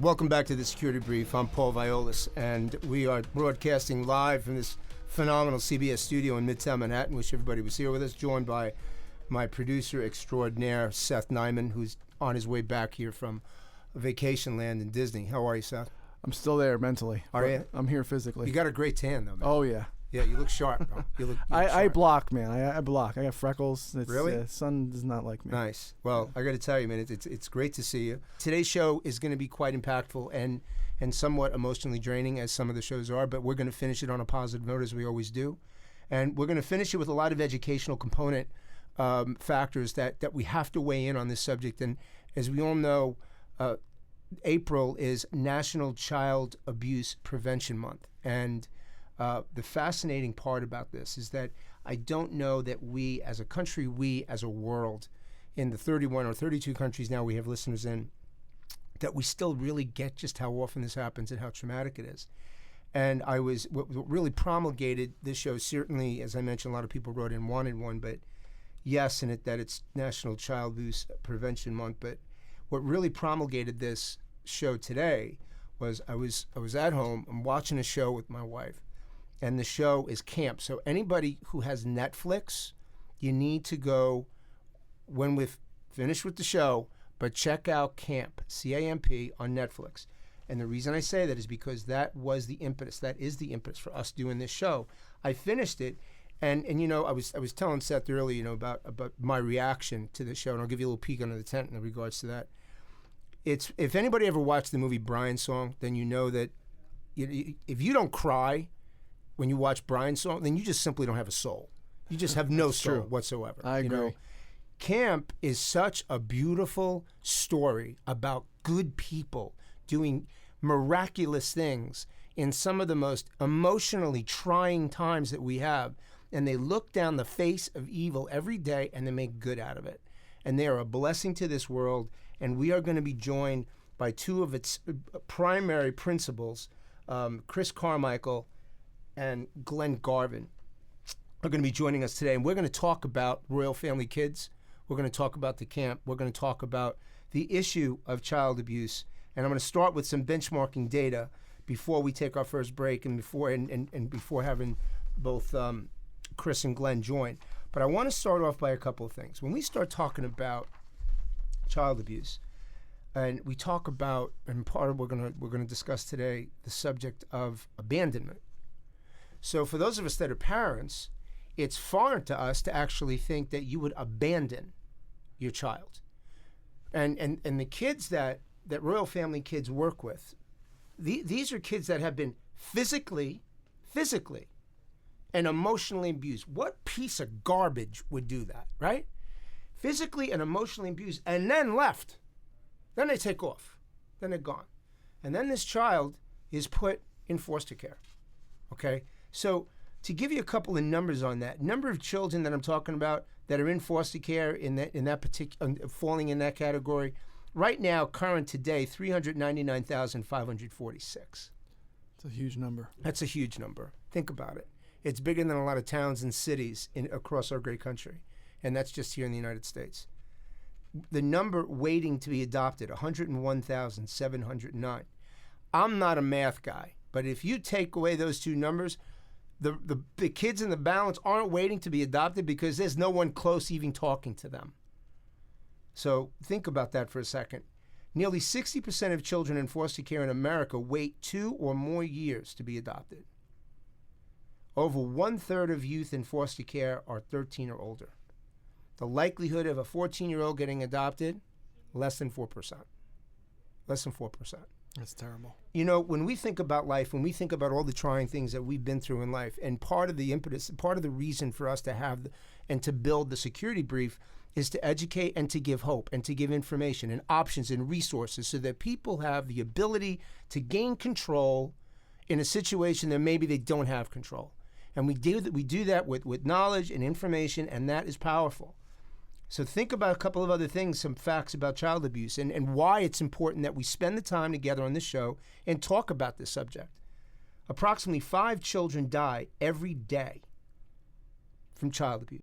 Welcome back to the Security Brief. I'm Paul Viollis, and we are broadcasting live from this phenomenal CBS studio in Midtown Manhattan. Wish everybody was here with us, joined by my producer extraordinaire, Seth Nyman, who's on his way back here from vacation land in Disney. How are you, Seth? I'm still there mentally. Are you? I'm here physically. You got a great tan, though, man. Oh, yeah. Yeah, you look sharp, bro. You look I sharp. block, man. I block. I got freckles. Really? Sun does not like me. Nice. Well, I got to tell you, man, it's great to see you. Today's show is going to be quite impactful and somewhat emotionally draining, as some of the shows are, but we're going to finish it on a positive note, as we always do. And we're going to finish it with a lot of educational component factors that we have to weigh in on this subject. And as we all know, April is National Child Abuse Prevention Month. And the fascinating part about this is that I don't know that we as a country, we as a world, in the 31 or 32 countries now we have listeners in, that we still really get just how often this happens and how traumatic it is. And what really promulgated this show, certainly, as I mentioned, a lot of people wrote in, wanted one, but yes, in it that it's National Child Abuse Prevention Month. But what really promulgated this show today was I was at home, I'm watching a show with my wife, and the show is Camp. So anybody who has Netflix, you need to go, when we've finished with the show, but check out Camp, C-A-M-P, on Netflix. And the reason I say that is because that is the impetus for us doing this show. I finished it, and you know, I was telling Seth earlier, you know, about my reaction to the show, and I'll give you a little peek under the tent in regards to that. It's, if anybody ever watched the movie Brian's Song, then you know that if you don't cry when you watch Brian's Song, then you just simply don't have a soul. You just have no soul whatsoever. I agree. You know? Camp is such a beautiful story about good people doing miraculous things in some of the most emotionally trying times that we have. And they look down the face of evil every day and they make good out of it. And they are a blessing to this world. And we are going to be joined by two of its primary principals, Chris Carmichael and Glen Garvin, are going to be joining us today. And we're going to talk about Royal Family Kids. We're going to talk about the camp. We're going to talk about the issue of child abuse. And I'm going to start with some benchmarking data before we take our first break and before having both Chris and Glen join. But I want to start off by a couple of things. When we start talking about child abuse, and we talk about, and part of we're going to discuss today, the subject of abandonment. So for those of us that are parents, it's foreign to us to actually think that you would abandon your child. And the kids that Royal Family Kids work with, these are kids that have been physically and emotionally abused. What piece of garbage would do that, right? Physically and emotionally abused, and then left. Then they take off. Then they're gone. And then this child is put in foster care, okay? So to give you a couple of numbers on that, number of children that I'm talking about that are in foster care in that particular, falling in that category, right now, current today, 399,546. It's a huge number. That's a huge number. Think about it. It's bigger than a lot of towns and cities across our great country. And that's just here in the United States. The number waiting to be adopted, 101,709. I'm not a math guy, but if you take away those two numbers, the kids in the balance aren't waiting to be adopted because there's no one close even talking to them. So think about that for a second. Nearly 60% of children in foster care in America wait 2 or more years to be adopted. Over 1/3 of youth in foster care are 13 or older. The likelihood of a 14-year-old getting adopted, less than 4%. Less than 4%. That's terrible. You know, when we think about life, when we think about all the trying things that we've been through in life, and part of the impetus, part of the reason for us to have and to build the security brief is to educate and to give hope and to give information and options and resources so that people have the ability to gain control in a situation that maybe they don't have control. And we do that with knowledge and information, and that is powerful. So think about a couple of other things, some facts about child abuse and why it's important that we spend the time together on this show and talk about this subject. Approximately 5 children die every day from child abuse.